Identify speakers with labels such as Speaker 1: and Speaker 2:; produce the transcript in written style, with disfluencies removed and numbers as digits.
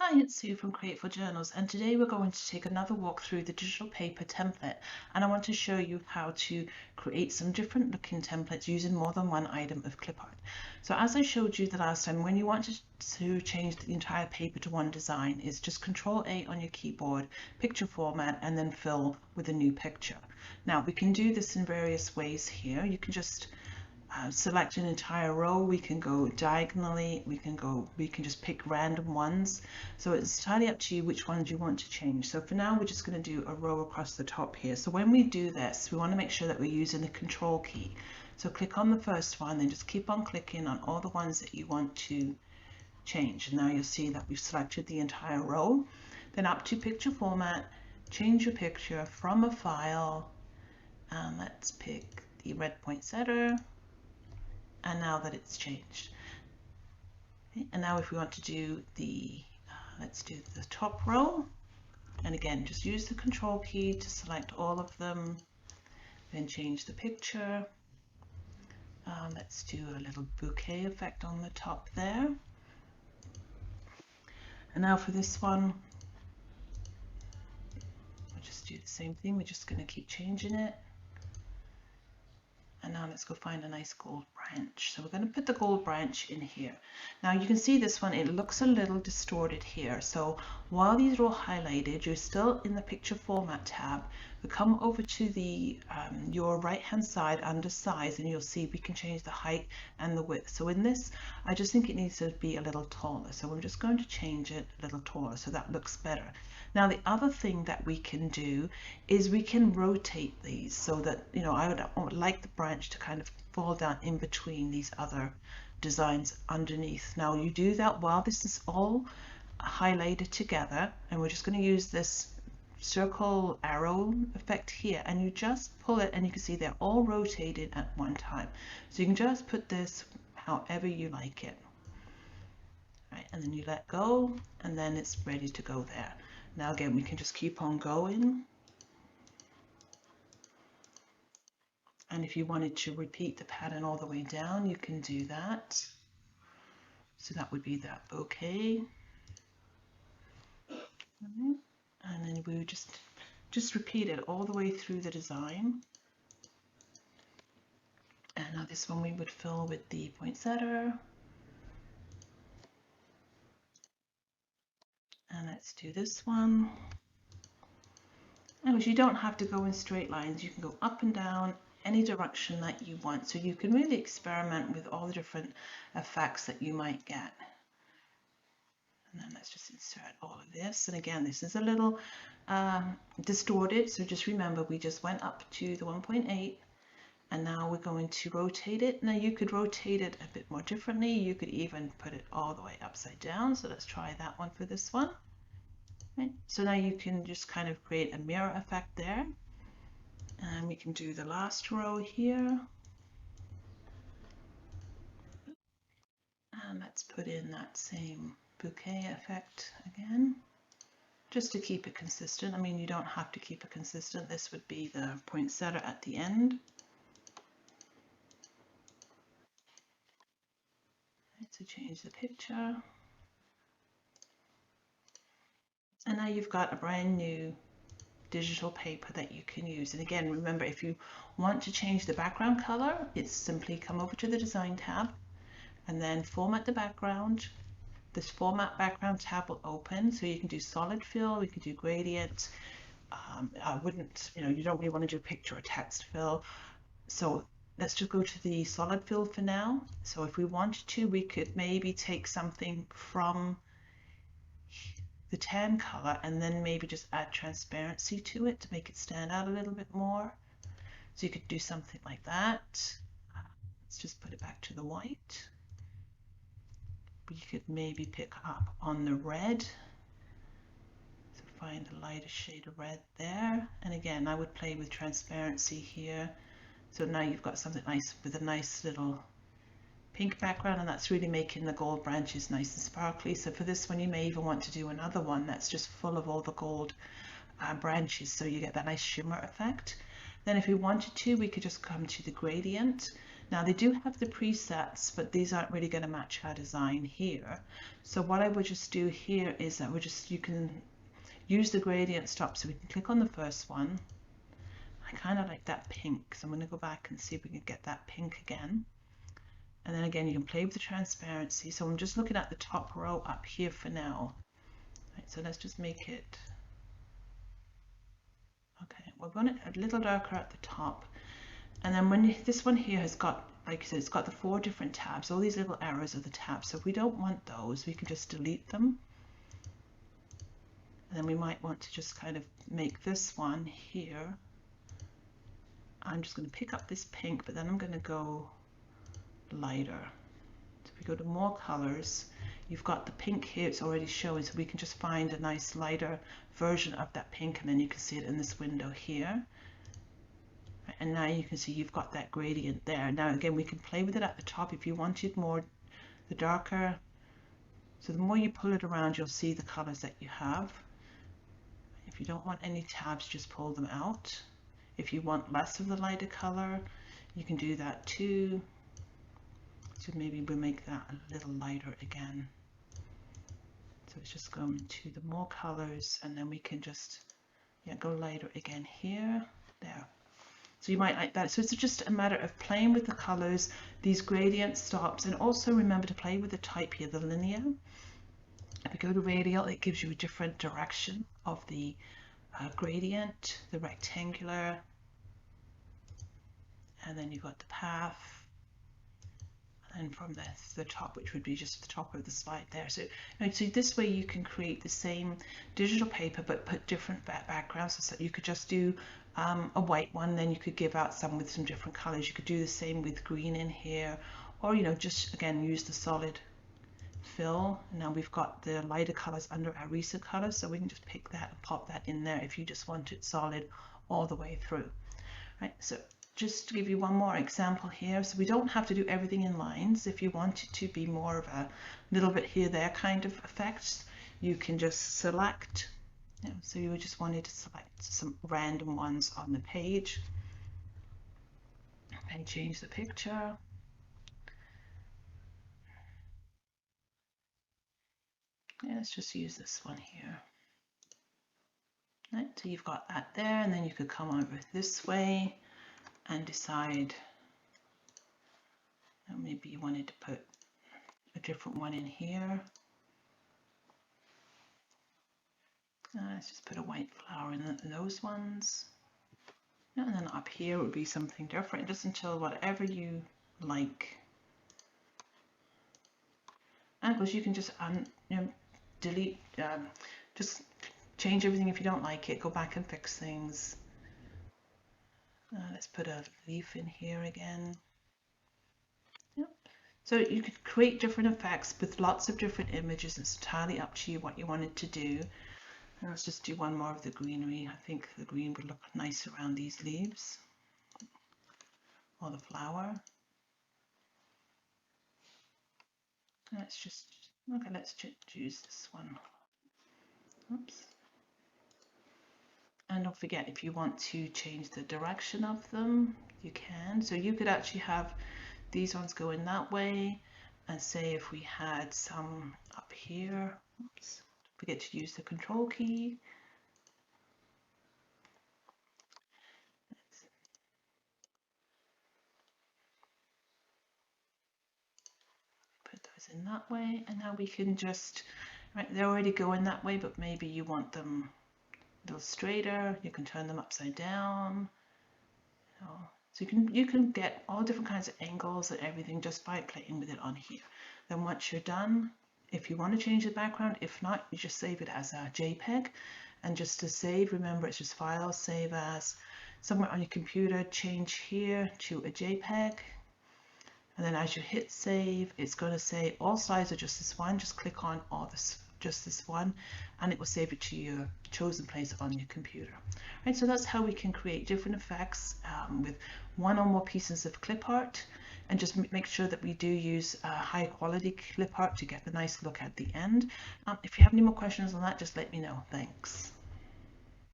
Speaker 1: Hi, it's Sue from Create4 Journals, and today we're going to take another walk through the digital paper template, and I want to show you how to create some different looking templates using more than one item of clip art. So as I showed you the last time, when you want to change the entire paper to one design, it's just Control A on your keyboard, picture format, and then fill with a new picture. Now we can do this in various ways here. You can just select an entire row. We can go diagonally, we can just pick random ones. So it's entirely up to you which ones you want to change. So for now, we're just going to do a row across the top here. So when we do this, we want to make sure that we're using the Control key. So click on the first one, then just keep on clicking on all the ones that you want to change. And now you'll see that we've selected the entire row. Then up to picture format, change your picture from a file, and let's pick the red poinsettia. And now that it's changed. Okay, and now if we want to do the, let's do the top row. And again, just use the Control key to select all of them, then change the picture. Let's do a little bouquet effect on the top there. And now for this one, we'll just do the same thing. We're just going to keep changing it. And now let's go find a nice gold branch. So we're going to put the gold branch in here. Now you can see this one, it looks a little distorted here. So while these are all highlighted, you're still in the picture format tab. We come over to the your right hand side under size, and you'll see we can change the height and the width. So in this, I just think it needs to be a little taller. So I'm just going to change it a little taller so that looks better. Now the other thing that we can do is we can rotate these so that, you know, I would like the branch to kind of fall down in between these other designs underneath. Now you do that while this is all highlighted together, and we're just going to use this circle arrow effect here, and you just pull it and you can see they're all rotated at one time. So you can just put this however you like it. Right, and then you let go, and then it's ready to go there. Now again, we can just keep on going. And if you wanted to repeat the pattern all the way down, you can do that. So that would be that bouquet. And then we would just repeat it all the way through the design. And now this one we would fill with the poinsettia. And let's do this one. And you don't have to go in straight lines. You can go up and down any direction that you want. So you can really experiment with all the different effects that you might get. And then let's just insert all of this. And again, this is a little distorted. So just remember, we just went up to the 1.8. And now we're going to rotate it. Now you could rotate it a bit more differently. You could even put it all the way upside down. So let's try that one for this one. Right. So now you can just kind of create a mirror effect there. And we can do the last row here. And let's put in that same bouquet effect again, just to keep it consistent. I mean, you don't have to keep it consistent. This would be the poinsettia at the end. To change the picture. And now you've got a brand new digital paper that you can use. And again, remember, if you want to change the background color, it's simply come over to the design tab and then format the background. This format background tab will open, so you can do solid fill, we can do gradient. I wouldn't, you know, you don't really want to do picture or text fill. So let's just go to the solid fill for now. So if we wanted to, we could maybe take something from the tan color and then maybe just add transparency to it to make it stand out a little bit more. So you could do something like that. Let's just put it back to the white. You could maybe pick up on the red. So find a lighter shade of red there. And again, I would play with transparency here. So now you've got something nice with a nice little pink background, and that's really making the gold branches nice and sparkly. So for this one, you may even want to do another one that's just full of all the gold branches, so you get that nice shimmer effect. Then if we wanted to, we could just come to the gradient. Now they do have the presets, but these aren't really going to match our design here. So what I would just do here is that you can use the gradient stop, so we can click on the first one. I kind of like that pink, so I'm going to go back and see if we can get that pink again. And then again, you can play with the transparency. So I'm just looking at the top row up here for now. Right, so let's just make it, okay, we're going it a little darker at the top. And then when this one here has got, like I said, it's got the 4 different tabs, all these little arrows are the tabs. So if we don't want those, we can just delete them. And then we might want to just kind of make this one here. I'm just going to pick up this pink, but then I'm going to go lighter. So if we go to more colors, you've got the pink here, it's already showing, so we can just find a nice lighter version of that pink, and then you can see it in this window here. And now you can see you've got that gradient there. Now again, we can play with it at the top if you wanted more, the darker. So the more you pull it around, you'll see the colors that you have. If you don't want any tabs, just pull them out. If you want less of the lighter color, you can do that too. So maybe we'll make that a little lighter again. So it's just going to the more colors, and then we can just go lighter again here, there. So you might like that. So it's just a matter of playing with the colors, these gradient stops, and also remember to play with the type here, the linear. If we go to radial, it gives you a different direction of the gradient, the rectangular, and then you've got the path, and from the top, which would be just the top of the slide there. So this way you can create the same digital paper but put different backgrounds. So you could just do a white one, then you could give out some with some different colors. You could do the same with green in here, or just again use the solid fill. Now we've got the lighter colors under our recent colors, so we can just pick that and pop that in there if you just want it solid all the way through. Right, so just to give you one more example here, so we don't have to do everything in lines. If you want it to be more of a little bit here there kind of effects, you can just select, so you just wanted to select some random ones on the page and change the picture. Let's just use this one here. Right, so you've got that there, and then you could come over this way and decide, maybe you wanted to put a different one in here. Let's just put a white flower in those ones. And then up here would be something different, just until whatever you like. And of course you can just delete, just change everything if you don't like it, go back and fix things. Let's put a leaf in here again. Yep. So you could create different effects with lots of different images. It's entirely up to you what you wanted to do. And let's just do one more of the greenery. I think the green would look nice around these leaves or the flower. Let's just, okay, let's choose this one. Oops. And don't forget, if you want to change the direction of them, you can. So you could actually have these ones going that way, and say if we had some up here, oops, don't forget to use the control key. Put those in that way, and now we can just, right, they're already going that way, but maybe you want them a little straighter. You can turn them upside down. So you can get all different kinds of angles and everything just by playing with it on here. Then once you're done, if you want to change the background, if not, you just save it as a JPEG. And just to save, remember it's just File, Save As. Somewhere on your computer, change here to a JPEG. And then as you hit save, it's going to say all slides are just this one. Just click on all this, just this one, and it will save it to your chosen place on your computer. Right, so that's how we can create different effects with one or more pieces of clip art, and just make sure that we do use high quality clip art to get the nice look at the end. If you have any more questions on that, just let me know. Thanks.